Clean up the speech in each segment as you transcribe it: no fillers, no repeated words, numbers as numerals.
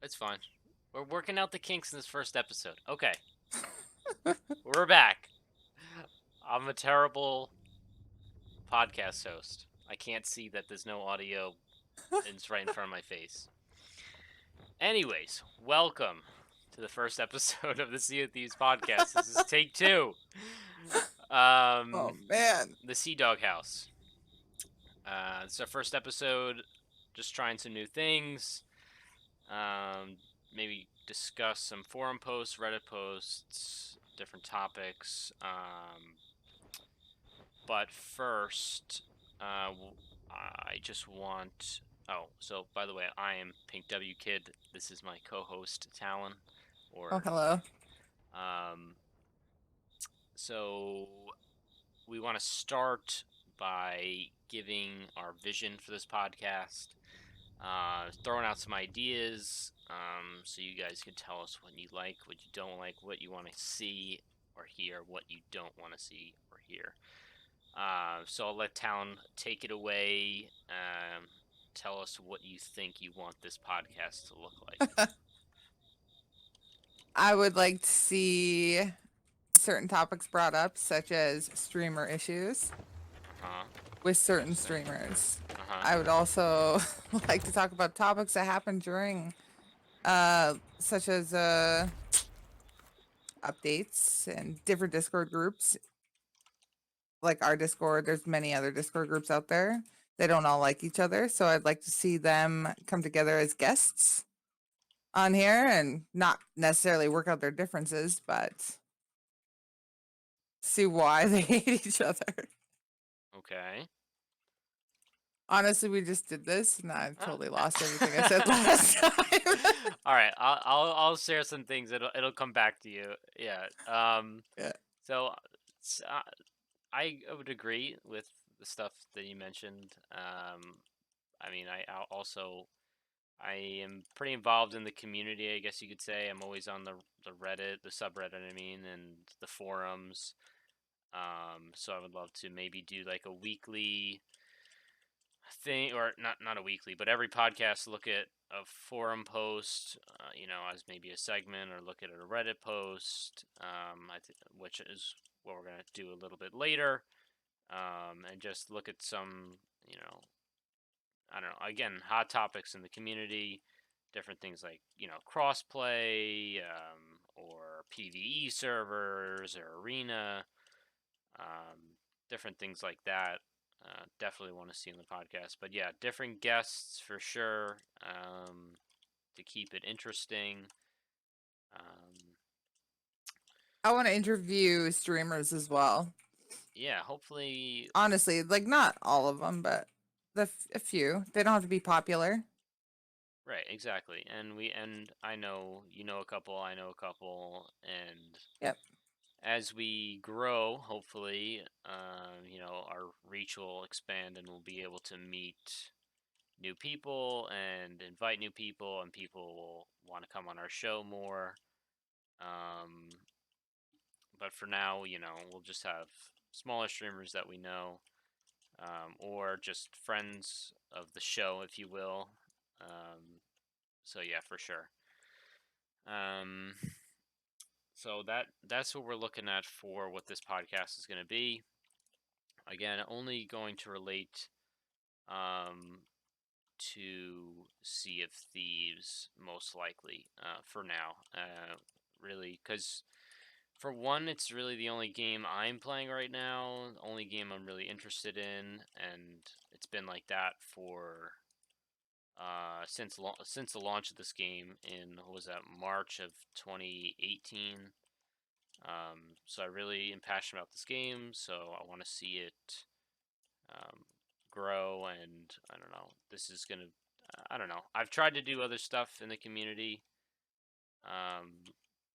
It's fine. We're working out the kinks in this first episode. Okay, we're back. I'm a terrible podcast host. I can't see that there's no audio and it's right in front of my face. Anyways, welcome to the first episode of the Sea of Thieves podcast. This is take two. Oh Um, man. the Sea Dog House. It's our first episode. Just trying some new things. Maybe discuss some forum posts, Reddit posts, different topics. But first, I just want. Oh, so by the way, I am Pink W Kid. This is my co-host Talon. Oh Or hello. um, so we want to start by giving our vision for this podcast, throwing out some ideas, so you guys can tell us what you like, what you don't like, what you want to see or hear, what you don't want to see or hear. So I'll let Town take it away. Tell us what you think you want this podcast to look like. I would like to see certain topics brought up, such as streamer issues Uh huh. with certain Interesting. streamers. Uh huh. I would also like to talk about topics that happen during such as updates and different Discord groups. Like our Discord, there's many other Discord groups out there. They don't all like each other, so I'd like to see them come together as guests on here and not necessarily work out their differences, but see why they hate each other. Okay. Honestly, we just did this, and I Uh, totally lost everything I said last time. All right, I'll share some things. It'll come back to you. Yeah. Yeah. So I would agree with the stuff that you mentioned. I mean, also I am pretty involved in the community. I guess you could say I'm always on the Reddit, the subreddit. I mean, and the forums. So I would love to maybe do like a weekly thing, or not a weekly, but every podcast look at a forum post, as maybe a segment, or look at a Reddit post, which is what we're gonna do a little bit later, and just look at some, I don't know, again, hot topics in the community, different things like crossplay, or PVE servers or arena, um, different things like that. Definitely want to see in the podcast. But yeah, different guests for sure, to keep it interesting. Um, I want to interview streamers as well. yeah, hopefully, Honestly, like not all of them, but a few. They don't have to be popular. right, exactly. And I know you know a couple, I know a couple, and Yep. as we grow, hopefully, our reach will expand and we'll be able to meet new people and invite new people, and people will want to come on our show more. Um, but for now, we'll just have smaller streamers that we know, or just friends of the show, if you will. So yeah, for sure. Um, so that's what we're looking at for what this podcast is going to be. Again, only going to relate, um, to Sea of Thieves, most likely, for now. Really, because for one, it's really the only game I'm playing right now, the only game I'm really interested in, and it's been like that for since the launch of this game in, what was that, March of 2018. So I really am passionate about this game, so I want to see it, um, grow, and I don't know. This is gonna. I don't know. I've tried to do other stuff in the community, um,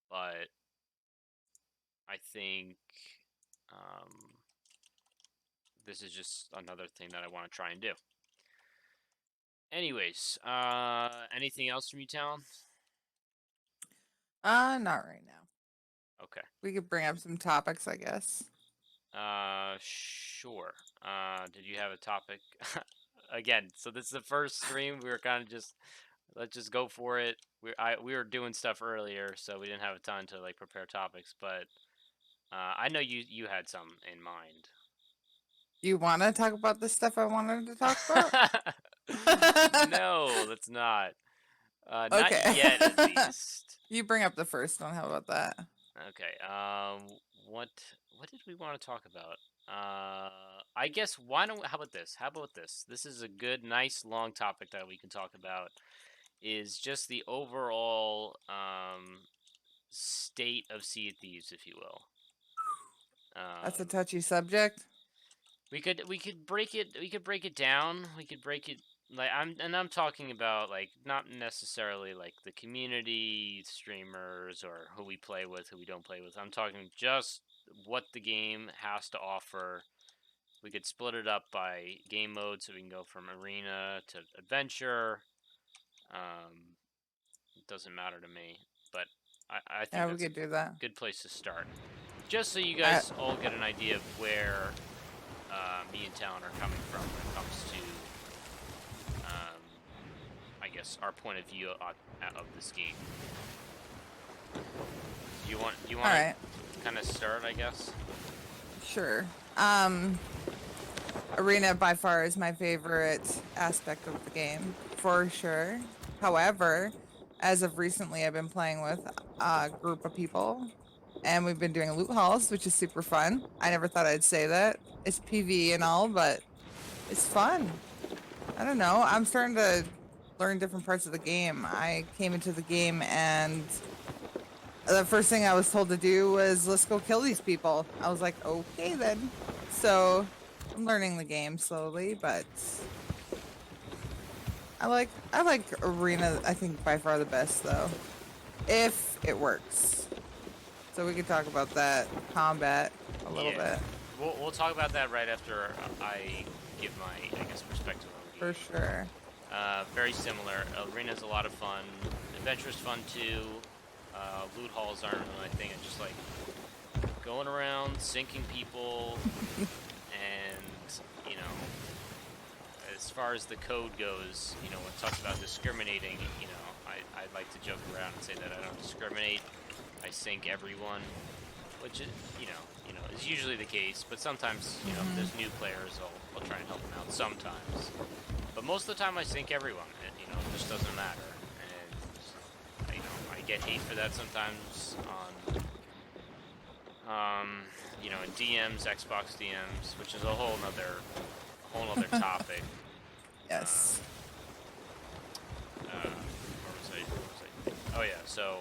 but I think, um, this is just another thing that I want to try and do. Anyways, anything else from you, Talon? Not right now. Okay. We could bring up some topics, I guess. Sure. Did you have a topic? Again, so this is the first stream. We were kind of just let's just go for it. We were doing stuff earlier, so we didn't have time to like prepare topics, but I know you had some in mind. You want to talk about the stuff I wanted to talk about? No, let's not. Not Okay. yet, at least. You bring up the first one. How about that? Okay. What what did we want to talk about? I guess why don't how about this? How about this? This is a good, nice, long topic that we can talk about. Is just the overall state of Sea of Thieves, if you will. That's a Um, touchy subject. we could break it down. We could break it like I'm talking about like not necessarily like the community streamers or who we play with, who we don't play with. I'm talking just what the game has to offer. We could split it up by game mode, so we can go from arena to adventure. Um, it doesn't matter to me, but I think Yeah, we that's a could do that. good place to start. Just so you I, guys all get an idea of where me and Talon are coming from when it comes to, I guess, our point of view of this game. Do you want all to right. kind of start? I guess. Sure. Arena by far is my favorite aspect of the game, for sure. However, as of recently, I've been playing with a group of people, and we've been doing loot hauls, which is super fun. I never thought I'd say that. It's PvE and all, but it's fun. I don't know. I'm starting to learn different parts of the game. I came into the game and the first thing I was told to do was let's go kill these people. I was like, okay then. So I'm learning the game slowly, but I like arena. I think by far the best though, if it works. So we could talk about that combat a little Yeah, bit we'll talk about that right after I give my, I guess, perspective on the for game. sure. Very similar. Arena's a lot of fun. Adventure's fun too. Loot hauls aren't really my thing. I just like going around, sinking people, and you know, as far as the code goes, when it talks about discriminating, I'd like to joke around and say that I don't discriminate. I sink everyone, which is, is usually the case. But sometimes, if there's new players, I'll try and help them out sometimes. But most of the time, I sink everyone. It just doesn't matter. And I get hate for that sometimes in DMs, Xbox DMs, which is a whole nother topic. Yes. Oh yeah, so,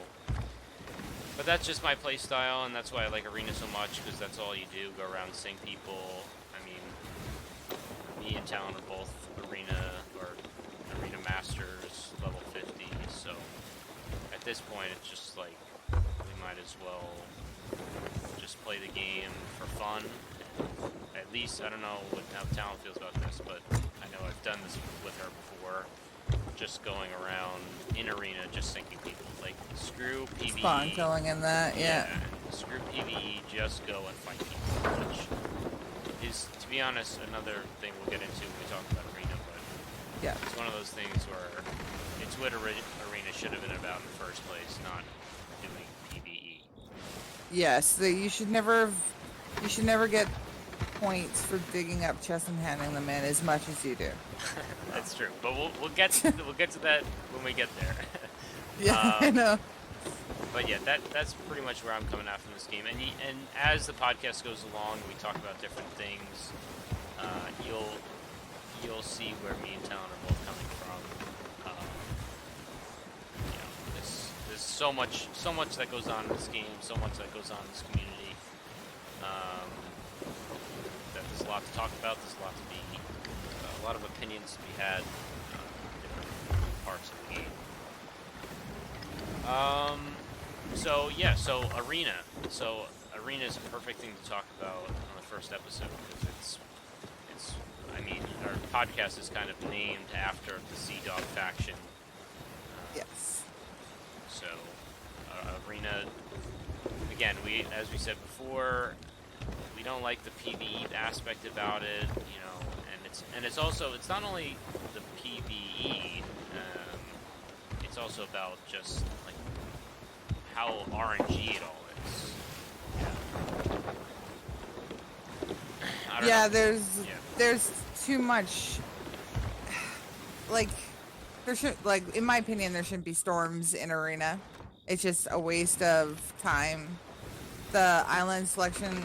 but that's just my play style, and that's why I like Arena so much, because that's all you do, go around, sing people. I mean, me and Talon are both Arena Masters, level 50, so at this point, it's just like, we might as well just play the game for fun. At least, I don't know how Talon feels about this, but I know I've done this with her before. Just going around in arena, just sinking people. Like, screw PvE. Spawn killing in that, yeah. Screw PvE, just go and fight people. Which is, to be honest, another thing we'll get into when we talk about arena, but Yeah. it's one of those things where it's what arena should have been about in the first place, not doing PvE. Yes, you should never get points for digging up chests and handing them in as much as you do. That's true, but we'll get to that when we get there. Yeah, I know. But yeah, that's pretty much where I'm coming at from this game. And as the podcast goes along, and we talk about different things. You'll see where me and Talon are both coming from. There's so much that goes on in this game, so much that goes on in this community. That there's a lot to talk about. There's a lot of opinions to be had on different parts of the game. So Arena. So Arena is a perfect thing to talk about on the first episode, because I mean, our podcast is kind of named after the Sea Dog faction. Yes. So Arena, again, as we said before, we don't like the PvE aspect about it, and it's not only the PvE. it's also about just like how RNG it all is. Yeah. I don't know. Yeah, Yeah. there's too much. Like, there should, like, in my opinion, there shouldn't be storms in arena. It's just a waste of time. The island selection,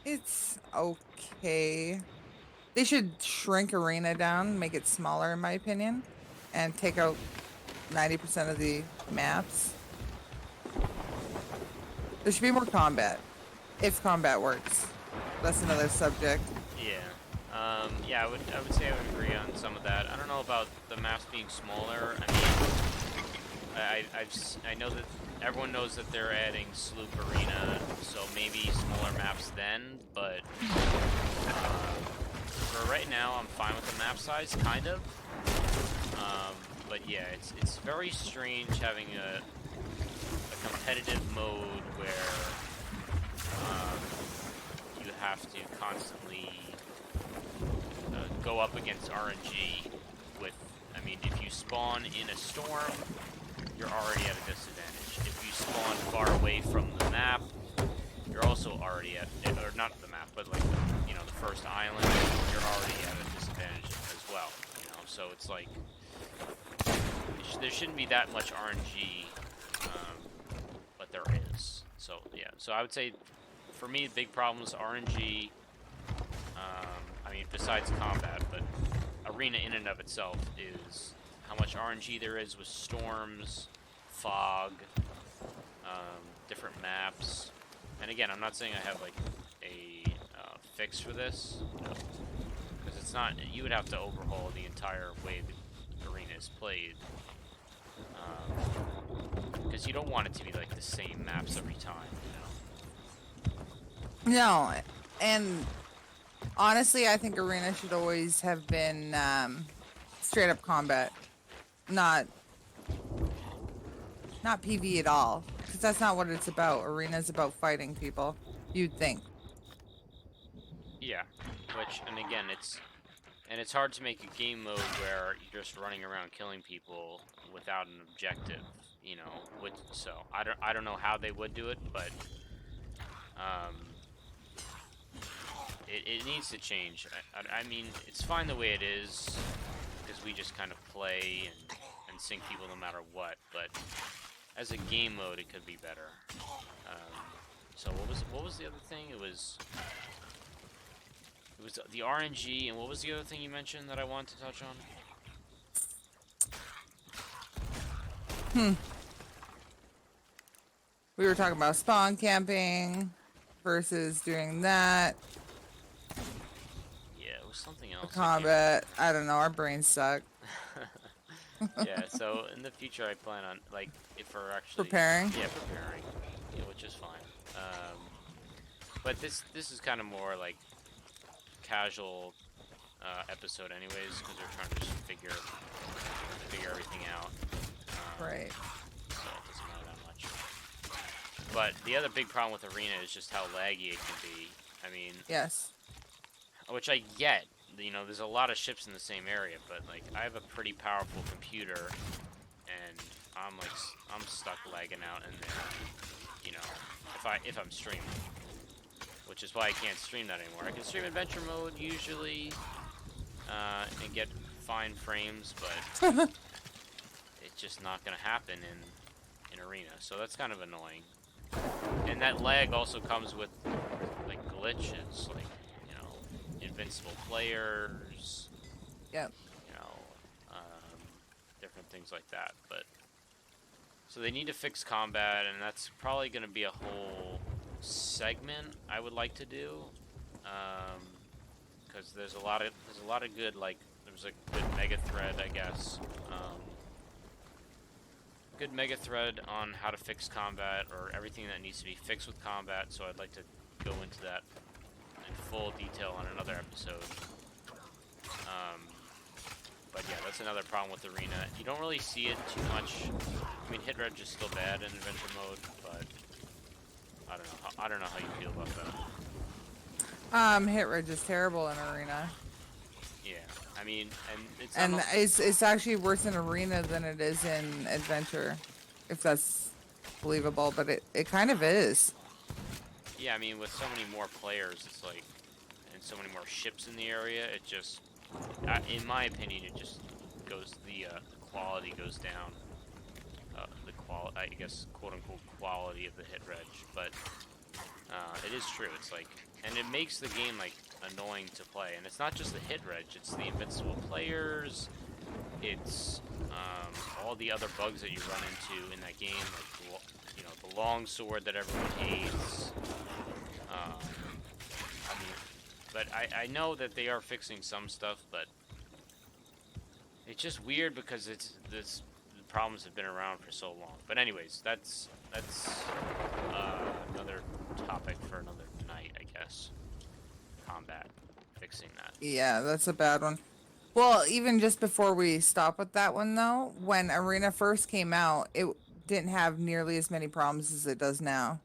it's okay. They should shrink arena down, make it smaller, in my opinion, and take out 90% of the maps. There should be more combat, if combat works. That's another subject. Yeah. Yeah, I would say I would agree on some of that. I don't know about the maps being smaller. I mean, I know that everyone knows that they're adding Sloop Arena, so maybe smaller maps then. But for right now, I'm fine with the map size, kind of. But yeah, it's very strange having a competitive mode where you have to constantly go up against RNG with, I mean, if you spawn in a storm, you're already at a disadvantage. If you spawn far away from the map, you're also already at, or not the map, but like, you know, the first island, you're already at a disadvantage as well, you know, so it's like, there shouldn't be that much RNG, but there is. So, yeah, so I would say, for me, the big problem is RNG. I mean, besides combat, but arena in and of itself is how much RNG there is with storms, fog, different maps. And again, I'm not saying I have like a fix for this, you know, because it's not. You would have to overhaul the entire way the arena is played, because you don't want it to be like the same maps every time, you know. No, and honestly, I think arena should always have been straight up combat, not PV at all, because that's not what it's about. Arena's about fighting people. You'd think. Yeah, which, and again, it's hard to make a game mode where you're just running around killing people without an objective, you know. Which, so I don't know how they would do it, but um, it needs to change. I mean, it's fine the way it is because we just kind of play and sink people no matter what. But as a game mode, it could be better. So what was the other thing? It was the RNG, and what was the other thing you mentioned that I wanted to touch on? We were talking about spawn camping versus doing that. Yeah, it was something else. Combat. I don't know. Our brains suck. Yeah, so in the future, I plan on, like, if we're actually Preparing. yeah, preparing, yeah, which is fine. But this is kind of more like casual episode, anyways, because we're trying to just figure everything out. Right. So it doesn't matter that much. But the other big problem with Arena is just how laggy it can be. I mean, Yes. which I get. You know, there's a lot of ships in the same area, but like I have a pretty powerful computer, and I'm stuck lagging out in there. You know, if I'm streaming, which is why I can't stream that anymore. I can stream adventure mode usually, and get fine frames, but it's just not gonna happen in Arena. So that's kind of annoying. And that lag also comes with like glitches, like, you know, invincible players, Yep. you know, different things like that. But so they need to fix combat, and that's probably going to be a whole segment I would like to do, because there's a lot of good, like, there's a good mega thread, I guess. Good mega thread on how to fix combat, or everything that needs to be fixed with combat, so I'd like to go into that in full detail on another episode. But yeah, that's another problem with Arena. You don't really see it too much. I mean, hit reg is still bad in adventure mode, but I don't know how you feel about that. Hit reg is terrible in arena. Yeah, I mean, and it's not. And it's actually worse in arena than it is in adventure, if that's believable. But it kind of is. Yeah, I mean, with so many more players, it's like, and so many more ships in the area, it just, in my opinion, it just goes, the quality goes down. I guess, quote unquote, quality of the hit reg. But it is true. It's like, and it makes the game like annoying to play. And it's not just the hit reg; it's the invincible players. It's all the other bugs that you run into in that game, like the long sword that everyone hates. Um, I mean, but I know that they are fixing some stuff, but it's just weird because the problems have been around for so long. But anyways, that's another topic for another night, I guess. Combat, fixing that. Yeah, that's a bad one. Well, even just before we stop with that one though, when Arena first came out, it didn't have nearly as many problems as it does now.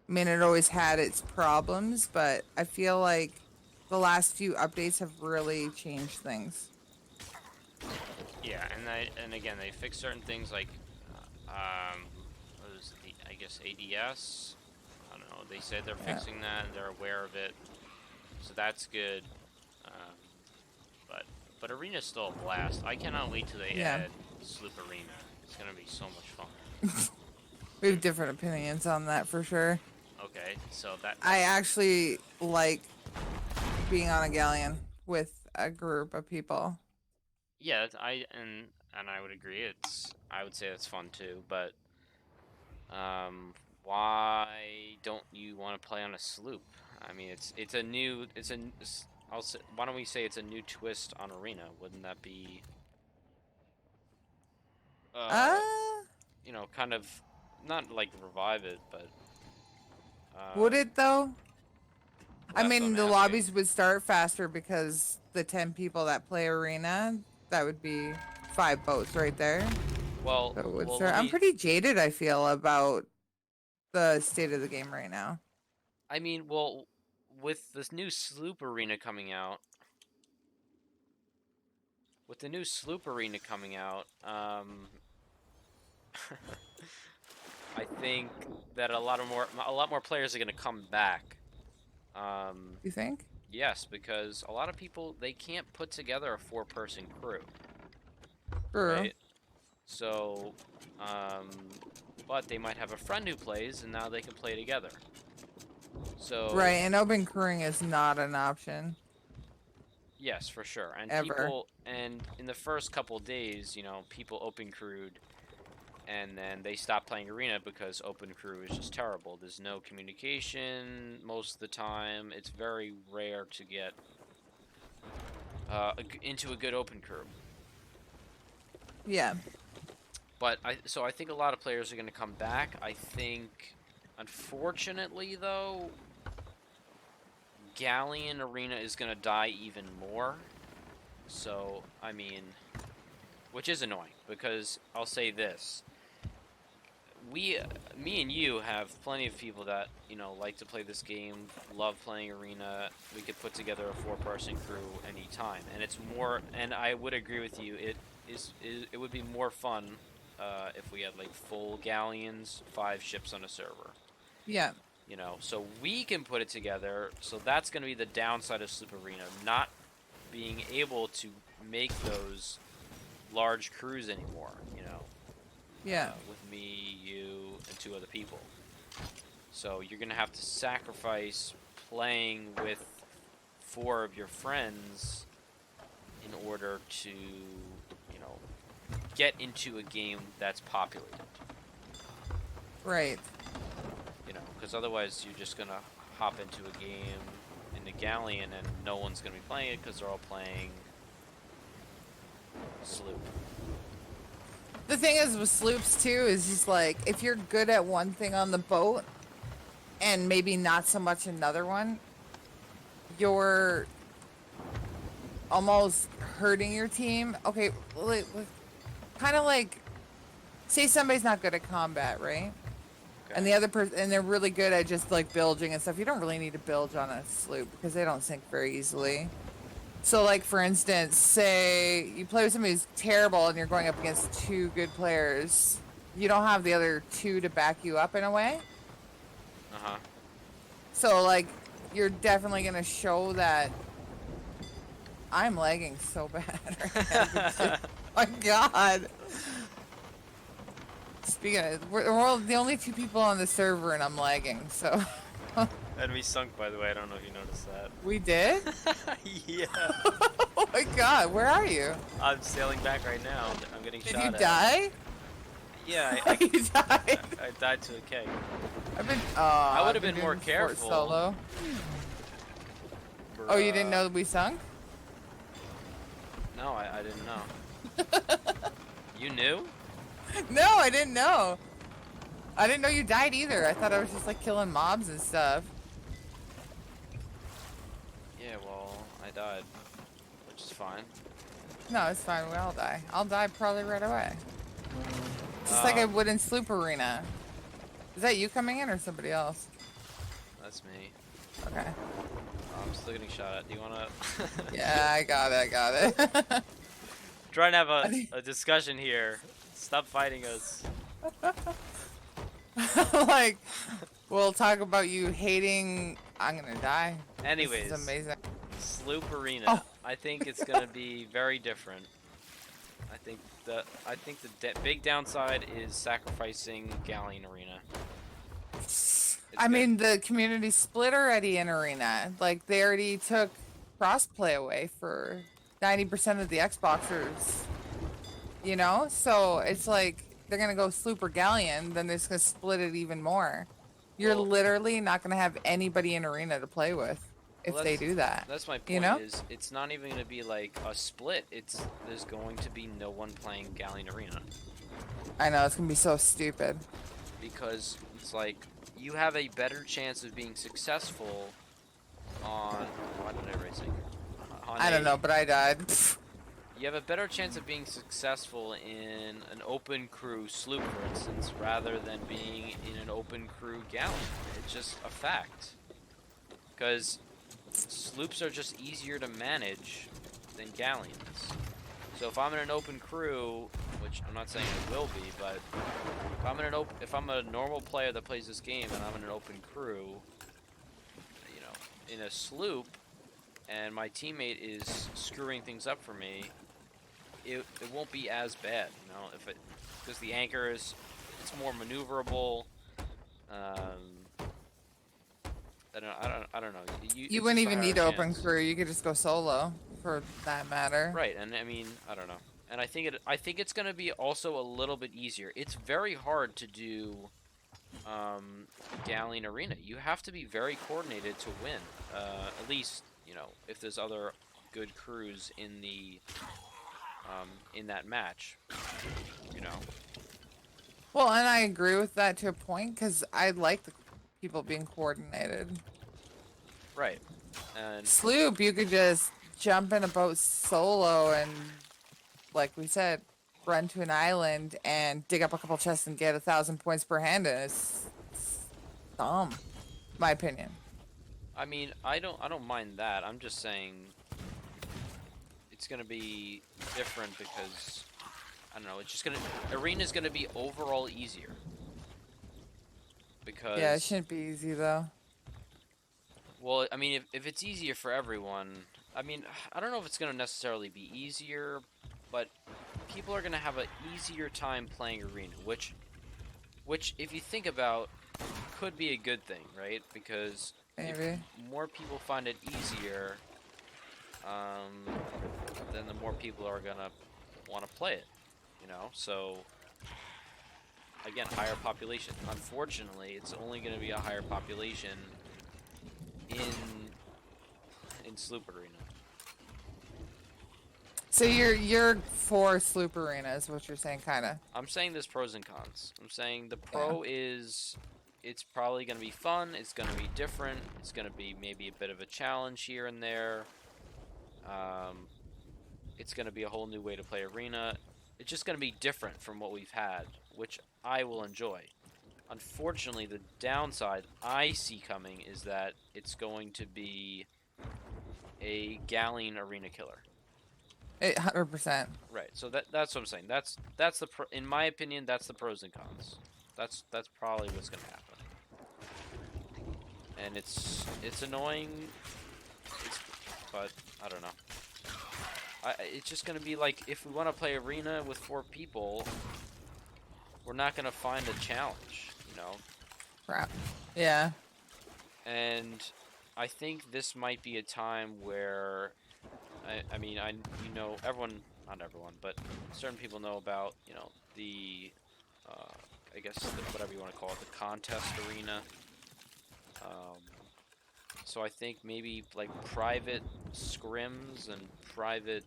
I mean, it always had its problems, but I feel like the last few updates have really changed things. Yeah, and again they fix certain things like what was the I guess ADS. I don't know. They said they're Yeah. fixing that and they're aware of it, so that's good. Um, but Arena's still a blast. I cannot wait till they Yeah. add Sloop Arena. It's gonna be so much fun. We have different opinions on that for sure. Okay, so that I that's actually like being on a galleon with a group of people. yeah. And I would agree. I would say that's fun too. But um, why don't you want to play on a sloop? I mean, it's a new it's a I'll say, why don't we say it's a new twist on Arena? Wouldn't that be uh Uh, kind of not like revive it, but would um, it though? well, I that's what I'm mean, the asking. lobbies would start faster because the 10 people that play Arena, that would be 5 boats right there. Well, So it would well, start. let I'm me. pretty jaded, I feel, about the state of the game right now. I mean, well, with this new sloop arena coming out, with the new sloop arena coming out, I think that a lot more players are going to come back. Um, You think? yes, because a lot of people they can't put together a four-person crew, True. right? So, um, but they might have a friend who plays, and now they can play together. Right, So, and open crewing is not an option yes, for sure. ever. And in the first couple days, people open crewed and then they stopped playing arena because open crew is just terrible. There's no communication most of the time. It's very rare to get into a good open crew. Yeah. But I think a lot of players are going to come back. I think, unfortunately, though, Galleon Arena is going to die even more. So, I mean, which is annoying because I'll say this: me and you have plenty of people that like to play this game, love playing arena. We could put together a four-person crew anytime, and it's more. And I would agree with you. It would be more fun if we had like full galleons, 5 ships on a server. Yeah. So we can put it together. So that's going to be the downside of Sloop Arena, not being able to make those large crews anymore. Yeah. With me, you, and 2 other people. So you're gonna have to sacrifice playing with 4 of your friends in order to, get into a game that's populated. Right. Because otherwise you're just gonna hop into a game in the Galleon and no one's gonna be playing it because they're all playing Sloop. The thing is with sloops too is just like if you're good at one thing on the boat and maybe not so much another one, you're almost hurting your team. Okay, kind of like say somebody's not good at combat, right? Okay. And the other person, and they're really good at just like bilging and stuff. You don't really need to bilge on a sloop because they don't sink very easily. So, like for instance, say you play with somebody who's terrible and you're going up against two good players. You don't have the other two to back you up in a way. Uh-huh. So, like, you're definitely gonna show that I'm lagging so bad right now. My God. Speaking of, we're the only two people on the server, and I'm lagging. So Enemy sunk, by the way. I don't know if you noticed we did. that. Yeah. Oh my God, where are you? I'm sailing back right now. I'm getting Did you shot at. die? Yeah, You died. I died to a keg. I would I've have been been more doing sport careful. solo. Oh, you didn't know that we sung? No, I didn't know. You knew? No, I didn't know. I didn't know you died either. I thought I was just like killing mobs and stuff. Yeah, well, I died, which is fine. No, it's fine. We all die. I'll die probably right away. Just like I would in Sloop Arena. Is that you coming in or somebody else? That's me. Okay. I'm still getting shot at. Do you wanna? Yeah, I got it. I got it. Try and have a discussion here. Stop fighting us. Like, we'll talk about you hating. I'm gonna die. Anyways, This is amazing. Sloop Arena. Oh. I think it's gonna be very different. I think the big downside is sacrificing Galleon Arena. I mean, the community split already in Arena. Like, they already took crossplay away for 90% of the Xboxers. You know? So it's like they're gonna go Sloop or Galleon, then they're just gonna split it even more. You're Well, literally not gonna have anybody in Arena to play with if they do that. That's my point. You know? Is it's not even gonna be like a split. There's going to be no one playing Galleon Arena I know, it's gonna be so stupid. because it's like you have a better chance of being successful on. Why did I racing? I don't know, but I died. You have a better chance of being successful in an open crew sloop, for instance, rather than being in an open crew galleon. It's just a fact. Because sloops are just easier to manage than galleons. So if I'm in an open crew, which I'm not saying it will be, but if I'm a normal player that plays this game and I'm in an open crew, you know, in a sloop, and my teammate is screwing things up for me, it won't be as bad, you know, because the anchor it's more maneuverable. I don't know. You wouldn't even need open crew. You could just go solo, for that matter. Right, and I mean, I don't know. And I think it's gonna be also a little bit easier. It's very hard to do Galleon Arena. You have to be very coordinated to win. At least, you know, if there's other good crews in that match, you know. Well, and I agree with that to a point, because I like the people being coordinated. Right. And Sloop, you could just jump in a boat solo and, like we said, run to an island and dig up a couple chests and get 1,000 points per hand, and it's dumb, my opinion. I mean, I don't mind that. I'm just saying it's gonna be different because I don't know. It's just arena's gonna be overall easier because Yeah, it shouldn't be easy though. well, I mean, if it's easier for everyone, I mean, I don't know if it's gonna necessarily be easier, but people are gonna have an easier time playing arena, which if you think about, could be a good thing, right? Because if Maybe. more people find it easier, then the more people are gonna want to play it, you know. So again, higher population. Unfortunately, it's only going to be a higher population in Sloop Arena. So you're for Sloop Arena is what you're saying, kind of. I'm saying there's pros and cons. I'm saying the pro is it's probably going to be fun. It's going to be different. It's going to be maybe a bit of a challenge here and there. It's going to be a whole new way to play arena. It's just going to be different from what we've had, which I will enjoy. Unfortunately, the downside I see coming is that it's going to be a Galleon arena killer. 100%. Right. So that's what I'm saying. That's the in my opinion, that's the pros and cons. That's probably what's gonna happen. And it's annoying. But I don't know. It's just gonna be like if we want to play arena with 4 people, we're not gonna find a challenge, you know. Crap. Yeah. And I think this might be a time where I mean you know everyone, not everyone, but certain people know about, you know, the I guess whatever you want to call it, the contest arena. Um, so I think maybe like private scrims and private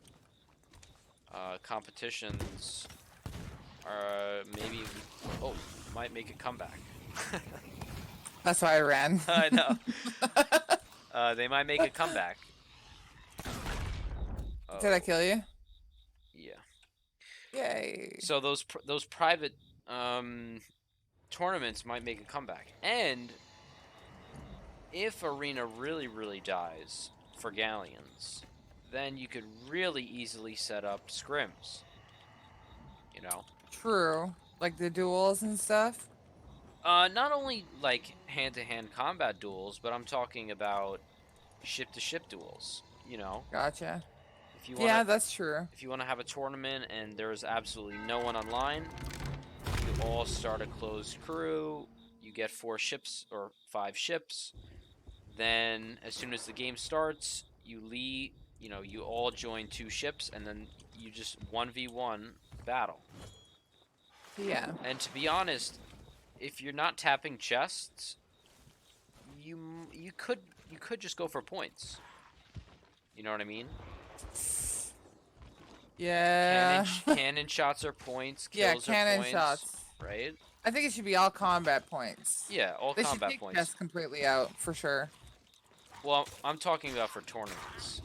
competitions are maybe might make a comeback. That's why I ran. I know. They might make a comeback. Did I Oh, kill you? yeah. Yay. So those private tournaments might make a comeback. And if Arena really dies for Galleons, then you could really easily set up scrims. You know? True. Like the duels and stuff. Not only like hand-to-hand combat duels, but I'm talking about ship-to-ship duels. You know, Gotcha. if you wanna Yeah, that's true. if you wanna have a tournament and there's absolutely no one online, you all start a closed crew. You get 4 ships or 5 ships. Then, as soon as the game starts, you lead. You know, you all join 2 ships, and then you just 1v1 battle. Yeah. And to be honest, if you're not tapping chests, you could just go for points. You know what I mean? Yeah. Cannon shots are points, Yeah, kills are cannon points, shots. right? I think it should be all combat points. Yeah, all They should combat take points. chess completely out for sure. Well, I'm talking about for tournaments.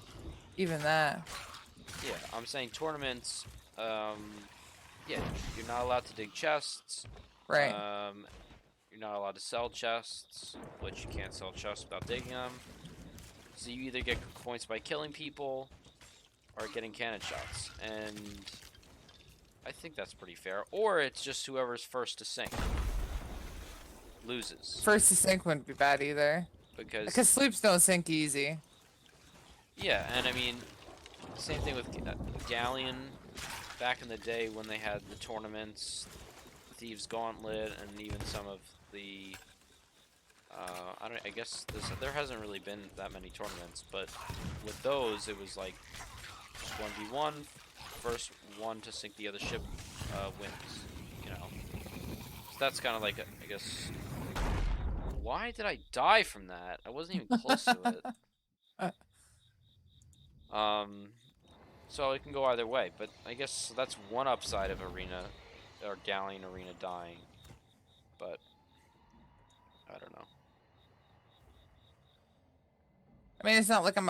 Even that. Yeah, I'm saying tournaments. Yeah, you're not allowed to dig chests. Right. You're not allowed to sell chests, which you can't sell chests without digging them. So you either get points by killing people or getting cannon shots, and I think that's pretty fair. Or it's just whoever's first to sink loses. First to sink wouldn't be bad either. Because Because, sloops don't sink easy. yeah, and I mean, same thing with Galleon back in the day when they had the tournaments, Thieves Gauntlet, and even some of the I guess there hasn't really been that many tournaments, but with those it was like 1v1, first one to sink the other ship wins, you know. So that's kind of like I guess. Why did I die from that? I wasn't even close to it. Um, so it can go either way, but I guess that's one upside of Arena or Galleon Arena dying, but I don't know. I mean, it's not like I'm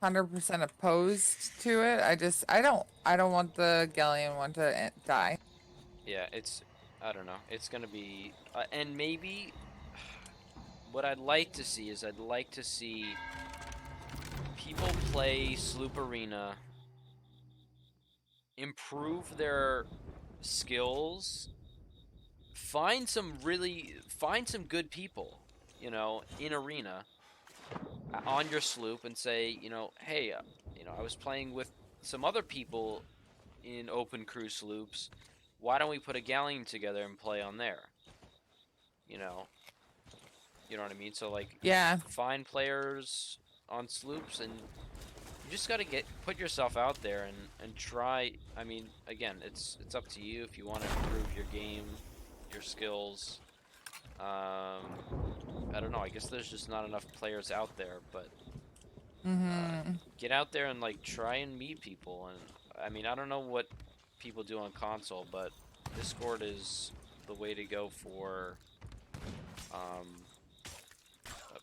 100% opposed to it. I don't want the Galleon one to die. Yeah, I don't know. It's gonna be, and maybe what I'd like to see is I'd like to see people play Sloop Arena, improve their skills, find some good people, you know, in Arena on your sloop and say, you know, hey, you know, I was playing with some other people in open crew sloops. Why don't we put a galleon together and play on there? You know, you know what I mean? So like, Yeah. find players on sloops, and you just gotta put yourself out there and try. I mean, again, it's up to you if you want to improve your game, your skills. I don't know. I guess there's just not enough players out there, but get out there and like try and meet people. And I mean, I don't know what people do on console, but Discord is the way to go for um,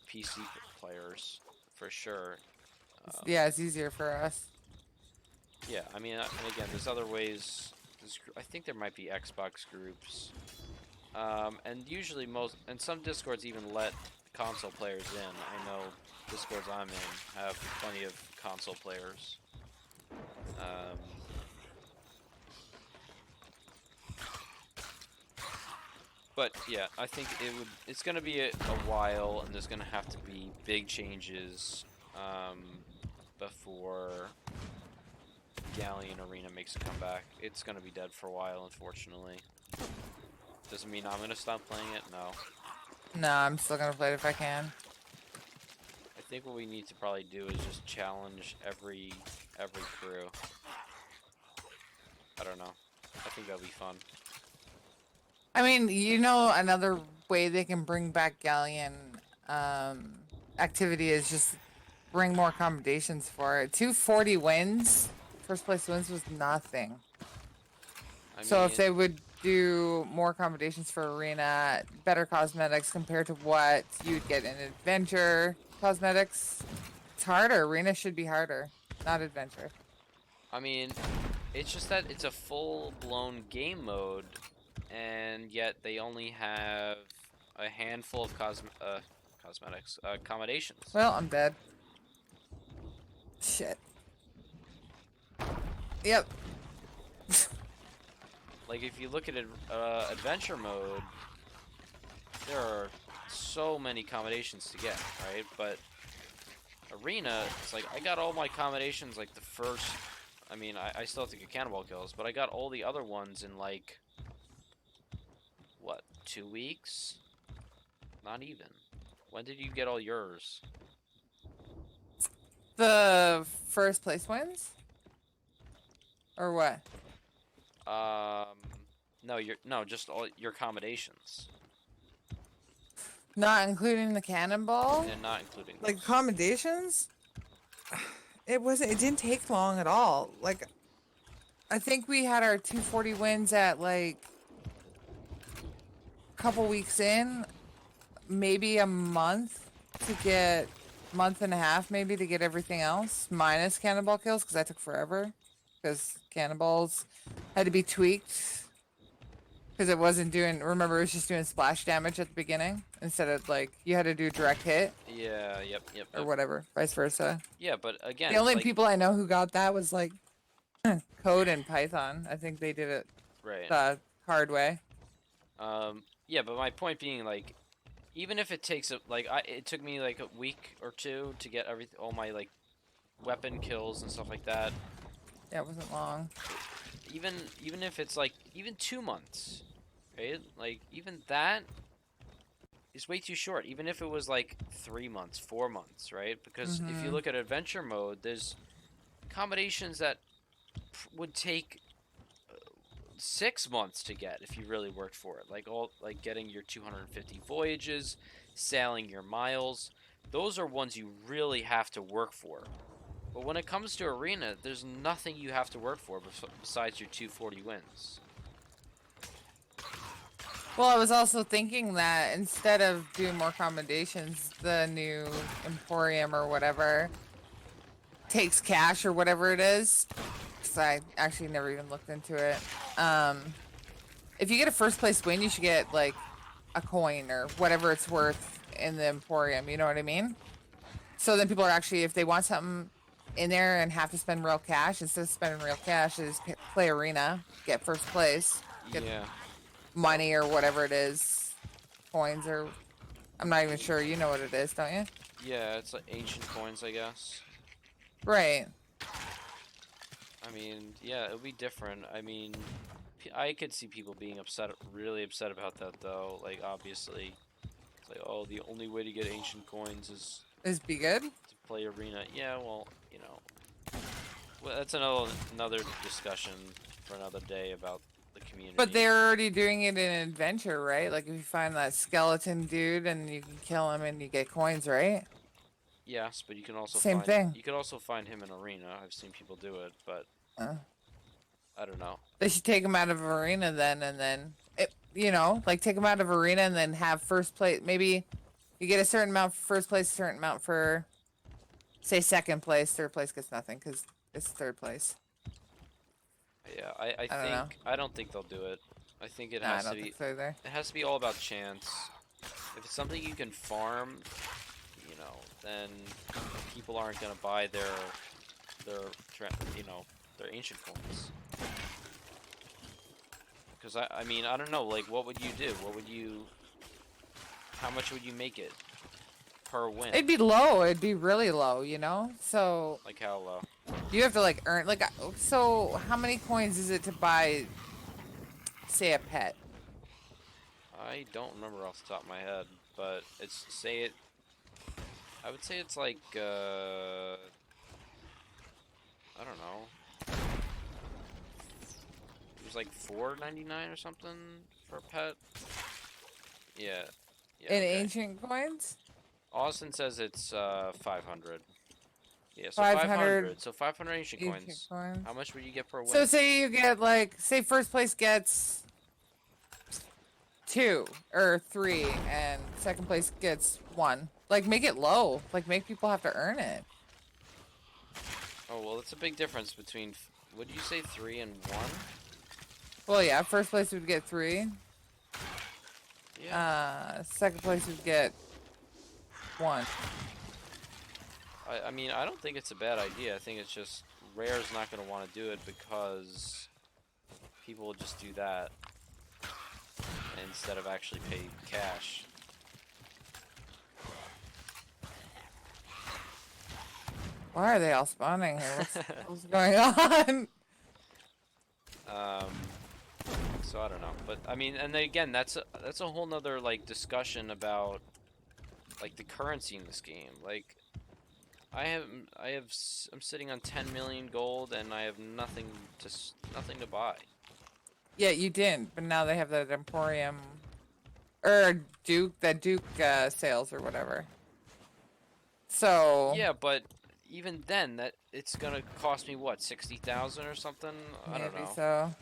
PC players for sure. Yeah, it's easier for us. Yeah, I mean, and again, there's other ways. I think there might be Xbox groups, and usually and some Discords even let console players in. I know Discords I'm in have plenty of console players. Um, but yeah, I think it's gonna be a while, and there's gonna have to be big changes before Galleon Arena makes a comeback. It's gonna be dead for a while, unfortunately. Doesn't mean I'm gonna stop playing it. No. No, I'm still gonna play it if I can. I think what we need to probably do is just challenge every crew. I don't know. I think that'll be fun. I mean, another way they can bring back Galleon um, activity is just bring more accommodations for it. 240 wins, first place wins was nothing. I So if mean, they would do more accommodations for arena, better cosmetics compared to what you'd get in adventure cosmetics, it's harder. Arena should be harder, not adventure. it's just that it's a full-blown game mode, and yet they only have a handful of cosmetics accommodations. Well, I'm dead. Shit. Yep. Like if you look at it, adventure mode, there are so many accommodations to get, right? But arena, it's like I got all my accommodations like the first. I still have to get cannonball kills, but I got all the other ones in like what, 2 weeks? Not even. When did you get all yours? The first place wins? Or what? Um, no, just all your accommodations, Not including the cannonball? and not including Like those. accommodations? It didn't take long at all. Like I think we had our 240 wins at like a couple weeks in, maybe a month and a half maybe to get everything else minus cannonball kills because that took forever because cannonballs had to be tweaked because it wasn't doing, remember, it was just doing splash damage at the beginning instead of like you had to do direct hit Yeah, yep. or whatever, vice versa. Yeah, but again, The it's only like people I know who got that was like Code and Python. I think they did it right. the hard way. Yeah, but my point being, like, even if it takes it took me like a week or two to get all my like weapon kills and stuff like that. Yeah, it wasn't long. Even if it's like even 2 months, right? Like even that is way too short. Even if it was like 3 months, 4 months, right? Because if you Mm-hmm. look at adventure mode, there's combinations that would take 6 months to get if you really worked for it. Like getting your 250 voyages, sailing your miles. Those are ones you really have to work for. But when it comes to arena, there's nothing you have to work for besides your 240 wins. Well, I was also thinking that instead of doing more accommodations, the new Emporium or whatever takes cash or whatever it is. Because I actually never even looked into it. If you get a first place win, you should get like a coin or whatever it's worth in the Emporium. You know what I mean? So then people are actually, if they want something in there and have to spend real cash, instead of spending real cash, they just play arena, get first place, get Yeah. money or whatever it is, coins or I'm not even sure. You know what it is, don't you? Yeah, it's like ancient coins, I guess. Right. Yeah, it'll be different. I could see people being really upset about that, though. Like, obviously, it's like, oh, the only way to get ancient coins is Is be good. to play arena. Yeah, well, well, that's another discussion for another day about the But community. they're already doing it in adventure, right? Like if you find that skeleton dude and you can kill him and you get coins, right? Yes, but Same thing. you could also find him in arena. I've seen people do it, but Uh, I don't know. they should take him out of arena then, and then like take him out of arena and then have first place. Maybe you get a certain amount for first place, a certain amount for say second place. Third place gets nothing because it's third place. Yeah, I don't know. I don't think they'll do it. I think it Nah, I has to don't be think so either. it has to be all about chance. If it's something you can farm, then people aren't gonna buy their their ancient coins. Because I mean, I don't know, like, what would you do? How much would you make it per win? It'd be low. It'd be really low, you know? So Like, how low? you have to like earn like so how many coins is it to buy, say, a pet? I don't remember off the top of my head, but I would say it's like, I don't know. It was like $4.99 or something for a pet. Yeah. Yeah, In okay. ancient coins? Austin says it's 500. Yeah, so 500 500. So 500 ancient ancient coins. coins. How much would you get per So win? say you get like, say first place gets 2 or 3 and second place gets 1. Like make it low. Like make people have to earn it. Oh, well, it's a big difference between, what did you say, 3 and 1? Well, yeah, first place would get 3. Yeah. Second place would get 1. I mean, I don't think it's a bad idea. I think it's just Rare's not going to want to do it because people will just do that instead of actually pay cash. Why are they all spawning here? What's going on? um, so I don't know, but I mean, and then again, that's a whole nother like discussion about like the currency in this game. Like, I'm sitting on 10 million gold and I have nothing to buy. Yeah, you didn't, but now they have that Emporium or Duke sales or whatever. So Yeah, but even then, that it's gonna cost me what, 60,000 or something? I don't maybe know. so.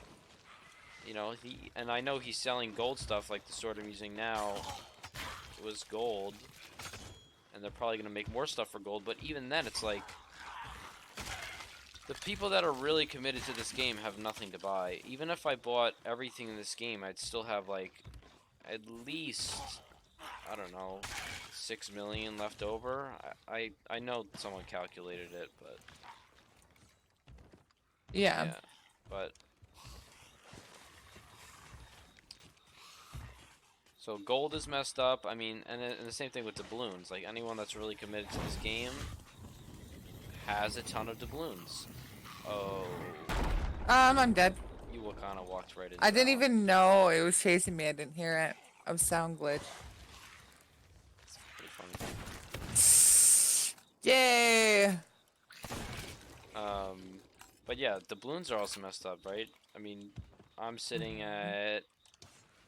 And I know he's selling gold stuff, like the sword I'm using now was gold, and they're probably gonna make more stuff for gold. But even then, it's like the people that are really committed to this game have nothing to buy. Even if I bought everything in this game, I'd still have like at least, I don't know, 6 million left over. I know someone calculated it, but Yeah. yeah, but so gold is messed up. I mean, and the same thing with doubloons. Like, anyone that's really committed to this game has a ton of doubloons. Oh, I'm dead. you kind of walked right into I that didn't one. even know it was chasing me. I didn't hear it. I was sound glitch. It's pretty funny. Yay! Um, but yeah, doubloons are also messed up, right? I mean, I'm sitting at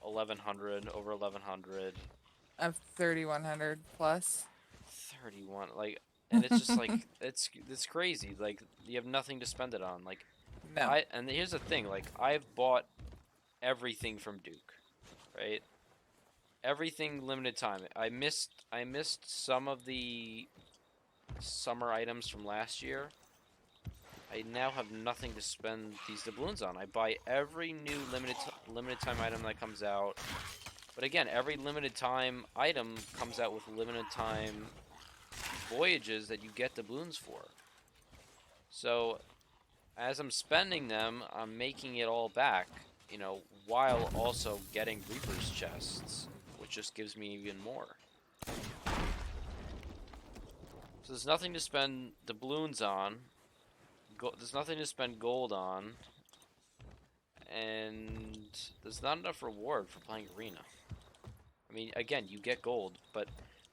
1100, over 1100. I'm 3100 plus. 31, like, and it's just like it's crazy. Like, you have nothing to spend it on. Like, No. and here's the thing, like, I've bought everything from Duke, right? Everything limited time. I missed some of the summer items from last year. I now have nothing to spend these doubloons on. I buy every new limited time item that comes out. But again, every limited time item comes out with limited time voyages that you get doubloons for. So as I'm spending them, I'm making it all back, while also getting Reaper's chests, which just gives me even more. So there's nothing to spend doubloons on. There's nothing to spend gold on. And there's not enough reward for playing Arena. I mean, again, you get gold, but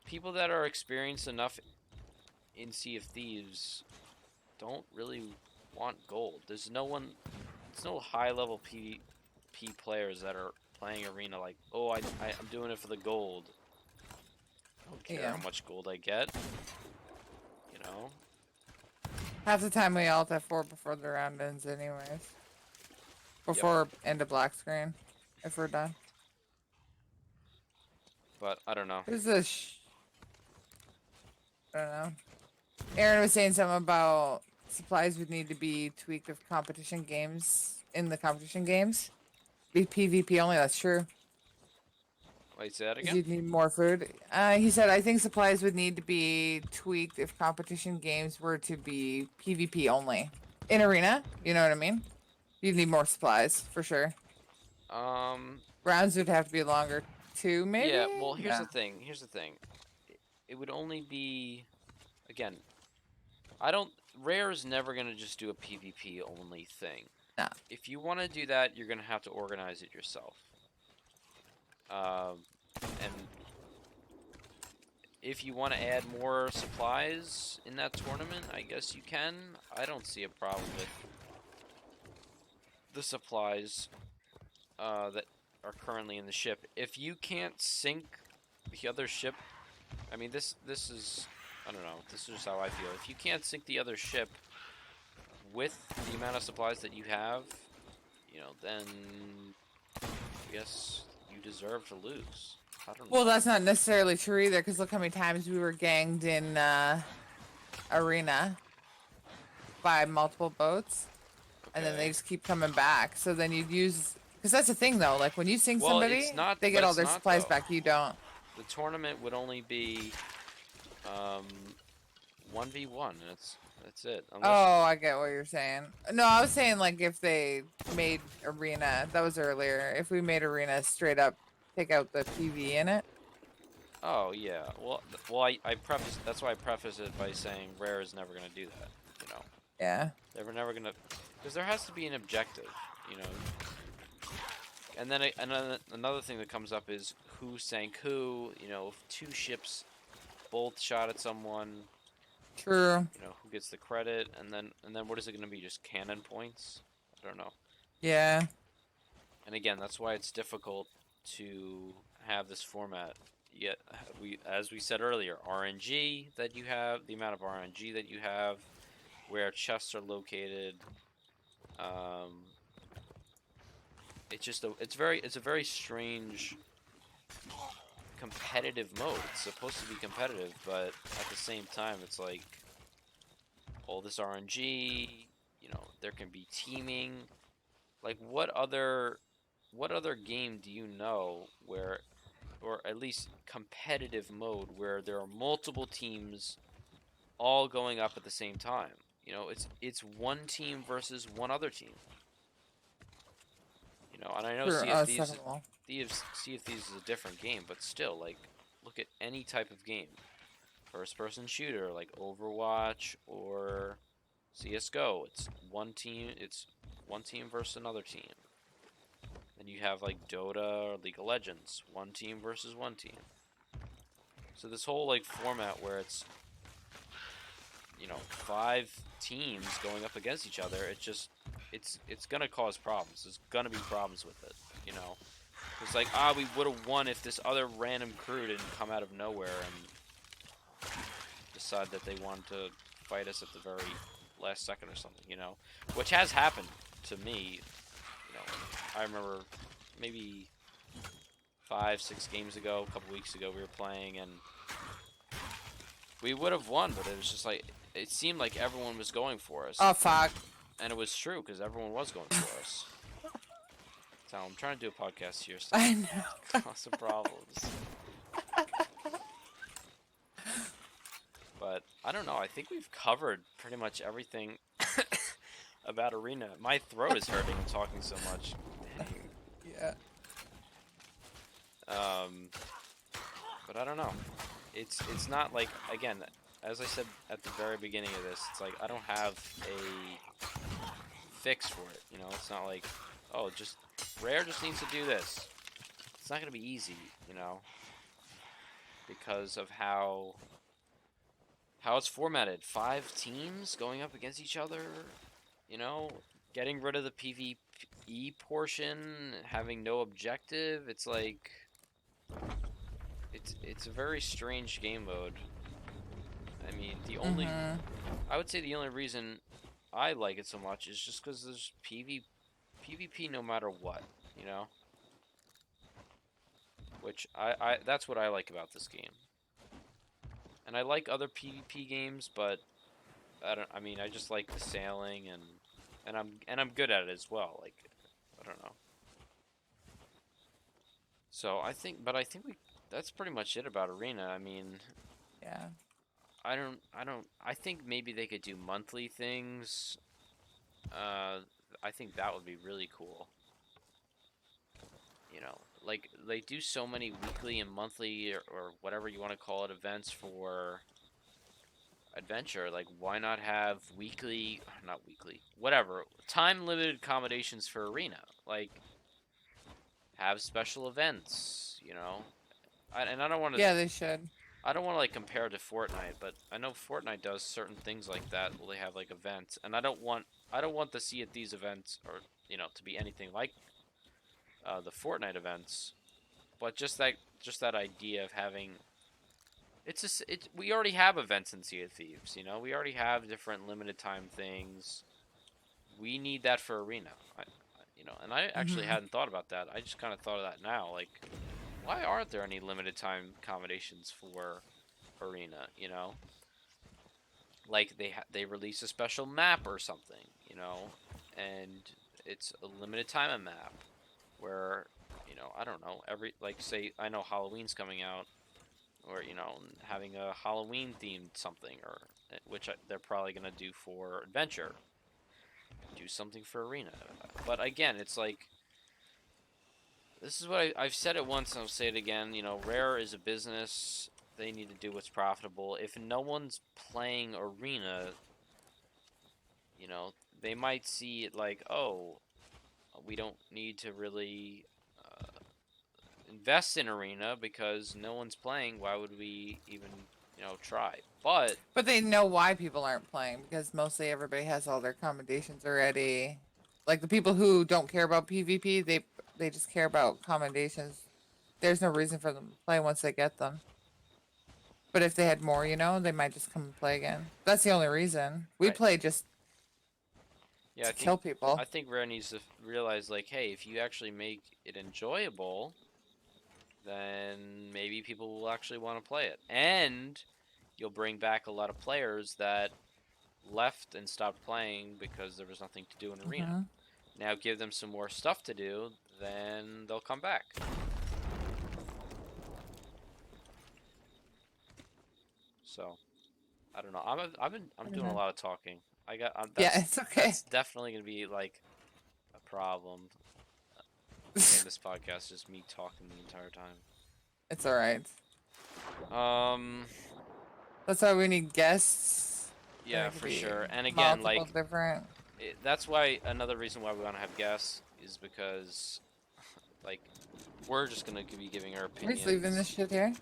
people that are experienced enough in Sea of Thieves don't really want gold. There's no high-level PvP players that are playing Arena like, oh, I'm doing it for the gold. I don't care Yeah. how much gold I get, you know? Half the time we alt F4 before the round ends anyways. Yep. Before end of black screen. If we're done. But I don't know. Who's this? I don't know. Aaron was saying something about supplies would need to be tweaked of competition games in the competition games. Be PvP only, that's true. Wait, say that 'Cause again? you'd need more food. He said, I think supplies would need to be tweaked if competition games were to be PvP only. In arena, you know what I mean? You'd need more supplies for sure. Um, Rounds would have to be longer too, yeah, maybe? well, here's No. the thing. Here's the thing. It would only be, again, I don't, Rare is never going to just do a PvP only thing. No. If you want to do that, you're going to have to organize it yourself. And if you want to add more supplies in that tournament, I guess you can. I don't see a problem with the supplies that are currently in the ship. If you can't sink the other ship, I mean, this is, I don't know, this is just how I feel. If you can't sink the other ship with the amount of supplies that you have, then I guess you deserve to lose. I don't Well, know. that's not necessarily true either, because look how many times we were ganged in arena by multiple boats, and then they Okay. just keep coming back. So then you'd use, because that's the thing though, like when you sink Well, it's somebody, not, they but get all it's their not supplies though. back. You don't. The tournament would only be um 1v1. That's it. Unless Oh, I get what you're saying. No, I was saying like if they made arena, that was earlier. If we made arena straight up, take out the PV in it. Oh yeah. Well, I preface that's why I preface it by saying Rare is never gonna do that. You know, Yeah. they're never gonna, because there has to be an objective. You know, and then another thing that comes up is who sank who. You know, if two ships both shot at someone, True. who gets the credit, and then what is it gonna be? Just cannon points? I don't know. Yeah. And again, that's why it's difficult to have this format. Yet as we said earlier, RNG that you have, the amount of RNG that you have, where chests are located, um, it's a very strange competitive mode. It's supposed to be competitive, but at the same time, it's like all this RNG. There can be teaming. Like what other game do you know where, or at least competitive mode, where there are multiple teams all going up at the same time? It's one team versus one other team. And I know True. Sea of Oh, Thieves, second of all. Sea of Thieves is a different game, but still, like, look at any type of game, first-person shooter like Overwatch or CS:GO. It's one team. It's one team versus another team. Then you have like Dota or League of Legends, one team versus one team. So this whole like format where it's 5 teams going up against each other, it's gonna cause problems. There's gonna be problems with it. It's like, we would have won if this other random crew didn't come out of nowhere and decide that they wanted to fight us at the very last second or something. Which has happened to me. I remember maybe 5, 6 games ago, a couple weeks ago, we were playing and we would have won, but it was just like, it seemed like everyone was going for us. Oh fuck. And it was true, because everyone was going for us. So I'm trying to do a podcast here, so I know. cause some problems. But I don't know, I think we've covered pretty much everything about Arena. My throat is hurting from talking so much. Dang. Yeah. But I don't know. It's not like, again, as I said at the very beginning of this, it's like I don't have a fix for it. It's not like, oh, just Rare just needs to do this. It's not gonna be easy, because of how it's formatted. 5 teams going up against each other. Getting rid of the PvE portion, having no objective. It's like it's a very strange game mode. I mean, Mhm. I would say the only reason I like it so much is just because there's PvP no matter what, you know? Which that's what I like about this game. And I like other PvP games, but I mean, I just like the sailing and I'm good at it as well. Like, I don't know. So I think that's pretty much it about Arena. I mean, Yeah. I think maybe they could do monthly things. Uh, I think that would be really cool. You know, like they do so many weekly and monthly or whatever you want to call it events for adventure. Like, why not have weekly, not weekly, whatever, time limited accommodations for Arena? Like, have special events, you know? And Yeah, they should. I don't want to like compare it to Fortnite, but I know Fortnite does certain things like that. Where they have like events, and I don't want to see at these events or to be anything like the Fortnite events, but just that idea of having it's just it we already have events in Sea of Thieves. We already have different limited time things. We need that for Arena. And I actually Hmm. hadn't thought about that. I just kind of thought of that now. Like, why aren't there any limited time accommodations for Arena? Like they release a special map or something, and it's a limited time map where I don't know, every like say I know Halloween's coming out, or having a Halloween themed something, or which they're probably gonna do for adventure, do something for Arena. But again, it's like this is what I've said it once and I'll say it again. Rare is a business. They need to do what's profitable. If no one's playing Arena, you know, they might see it like, oh, we don't need to really invest in Arena because no one's playing. Why would we even, try? But But they know why people aren't playing because mostly everybody has all their accommodations already. Like the people who don't care about PvP, they just care about accommodations. There's no reason for them to play once they get them. But if they had more, they might just come and play again. That's the only reason. We right, play just yeah, to kill I people. think Rare needs to realize like, hey, if you actually make it enjoyable, then maybe people will actually want to play it, and you'll bring back a lot of players that left and stopped playing because there was nothing to do in Arena. Hmm. Now give them some more stuff to do, then they'll come back. So I don't know. I'm doing a lot of talking. Yeah, it's okay. That's definitely gonna be like a problem. The name of this podcast is just me talking the entire It's all right. time. That's why we need guests. And Yeah, it could for be sure. And again, multiple like different. that's why another reason why we want to have guests is because like we're just gonna be giving our We're just leaving this opinions. shit here.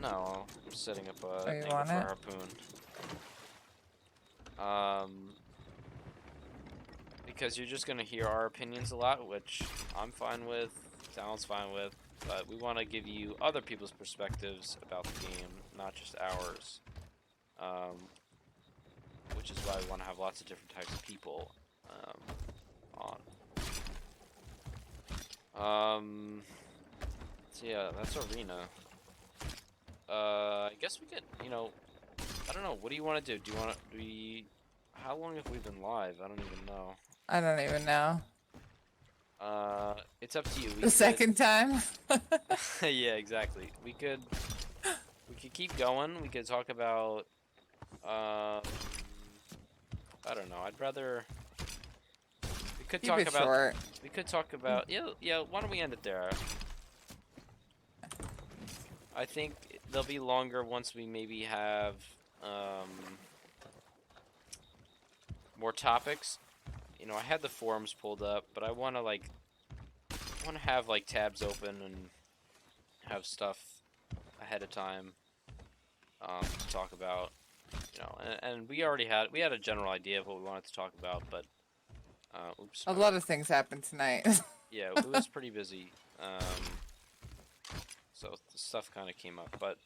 No, I'm setting up Oh, a you angle want for a it? harpoon. Um, because you're just gonna hear our opinions a lot, which I'm fine with, Talon's fine with, but we want to give you other people's perspectives about the game, not just ours. Um, which is why we want to have lots of different types of people on. So yeah, that's Arena. I guess we could, I don't know. What do you want to do? Do you want to? Do we? How long have we been live? I don't even know. I don't even know. It's up to you. We The could. second time? Yeah, exactly. We could keep going. We could talk about. Um, I don't know. I'd rather. We could Keep talk it about. short. We could talk about. Yeah, yeah. Why don't we end it there? I think they'll be longer once we maybe have more topics. I had the forums pulled up, but I want to have like tabs open and have stuff ahead of time to talk about. And we had a general idea of what we wanted to talk about, but oops, A my lot bad. of things happened tonight. Yeah, it was pretty busy. So the stuff kind of came up, but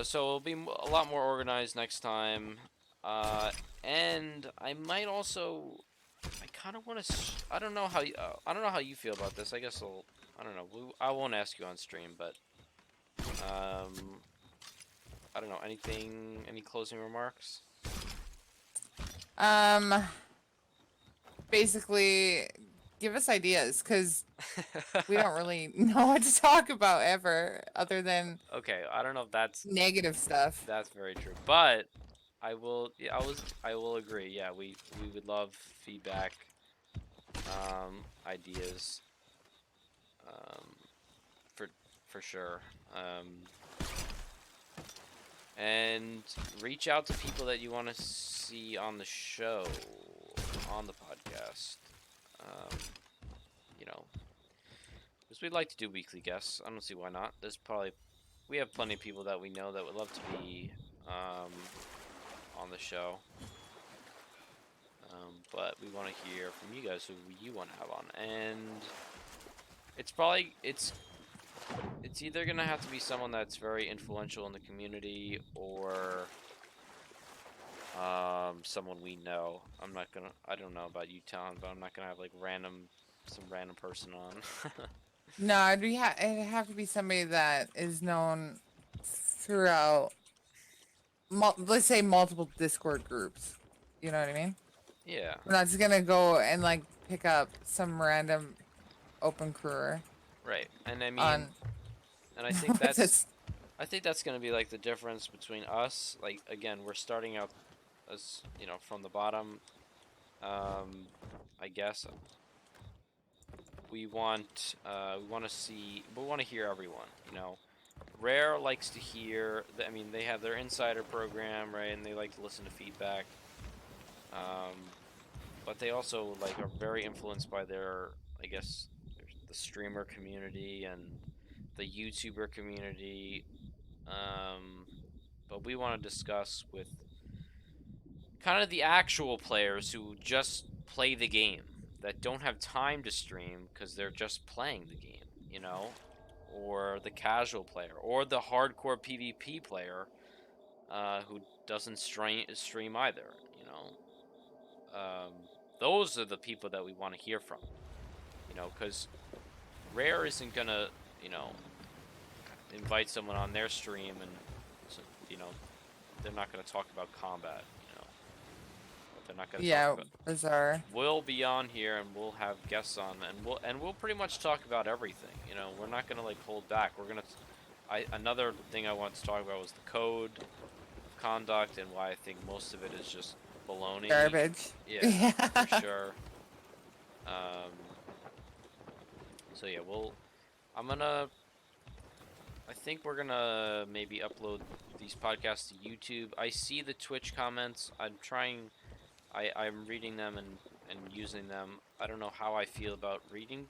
so it'll be a lot more organized next time. And I might also, I kind of want to. I don't know how I don't know how you feel about this. I guess I don't know. I won't ask you on stream, but um, I don't know. Anything? Any closing remarks? um, Basically, give us ideas because we don't really know what to talk about ever other than Okay, I don't know if that's negative stuff. very true, but I will. Yeah, I will agree. Yeah, we would love feedback, ideas, um, for sure. And reach out to people that you want to see on the show, on the podcast. Um, you know, because we'd like to do weekly guests. I don't see why not. We have plenty of people that we know that would love to be, um, on the show. But we want to hear from you guys who you want to have on, and it's either gonna have to be someone that's very influential in the community, or someone we know. I don't know about you, Talon, but I'm not gonna have like some random person on. No, it'd have to be somebody that is known throughout, let's say, multiple Discord groups. You know what I mean? Yeah, We're not just gonna go and like pick up some random open career right. And I mean, on and I think that's this. gonna be like the difference between us. Like, again, we're starting out as, from the bottom. I guess we want to hear everyone. Rare likes to hear. I mean, they have their insider program, right, and they like to listen to feedback. Um, but they also like are very influenced by I guess, the streamer community and the YouTuber community. But we want to discuss with kind of the actual players who just play the game, that don't have time to stream because they're just playing the game, or the casual player, or the hardcore PvP player, who doesn't stream either. Um, those are the people that we want to hear from. Because Rare isn't gonna, you know, invite someone on their stream and, so, you know, they're not gonna talk about combat. They're not gonna talk Yeah, about. bizarre. We'll be on here and we'll have guests on, and we'll pretty much talk about everything. We're not gonna like hold back. We're gonna. Another thing I wanted to talk about was the code of conduct, and why I think most of it is just baloney. Garbage. Yeah, for Yeah. sure. Um, so yeah, I'm gonna. I think we're gonna maybe upload these podcasts to YouTube. I see the Twitch comments. I'm trying. I'm reading them and using them. I don't know how I feel about reading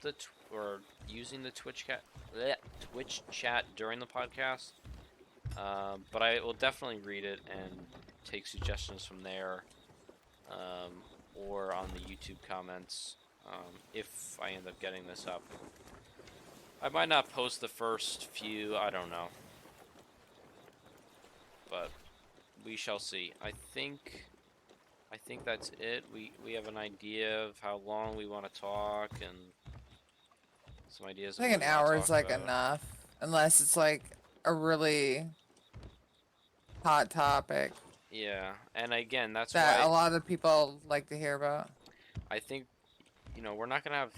or using the Twitch chat during the podcast. But I will definitely read it and take suggestions from there, or on the YouTube comments, if I end up getting this up. I might not post the first few. I don't know, but we shall see. I think that's it. We have an idea of how long we want to talk, and some ideas I of think what an we want to hour talk is like about. enough, unless it's like a really hot topic Yeah, and again, that's that a why lot of people like to hear about. I think, we're not gonna have.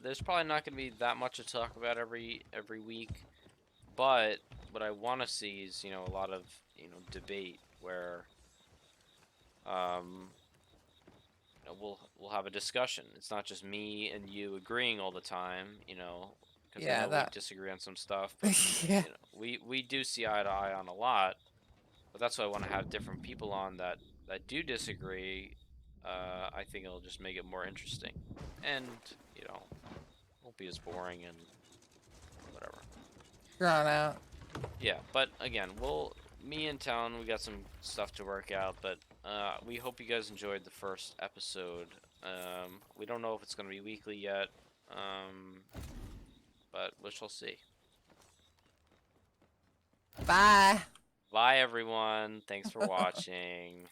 There's probably not gonna be that much to talk about every week, but what I want to see is, a lot of, debate where, um we'll have a discussion. It's not just me and you agreeing all the time, because I Yeah, know we that. disagree on some stuff, but Yeah. we do see eye to eye on a lot. But that's why I want to have different people on that do disagree. I think it'll just make it more interesting, and won't be as boring and whatever. Drawn out. Yeah, but again, me and Town, we got some stuff to work out, but we hope you guys enjoyed the first episode. We don't know if it's going to be weekly yet, um, but we shall see. Bye. Bye, everyone. Thanks for watching.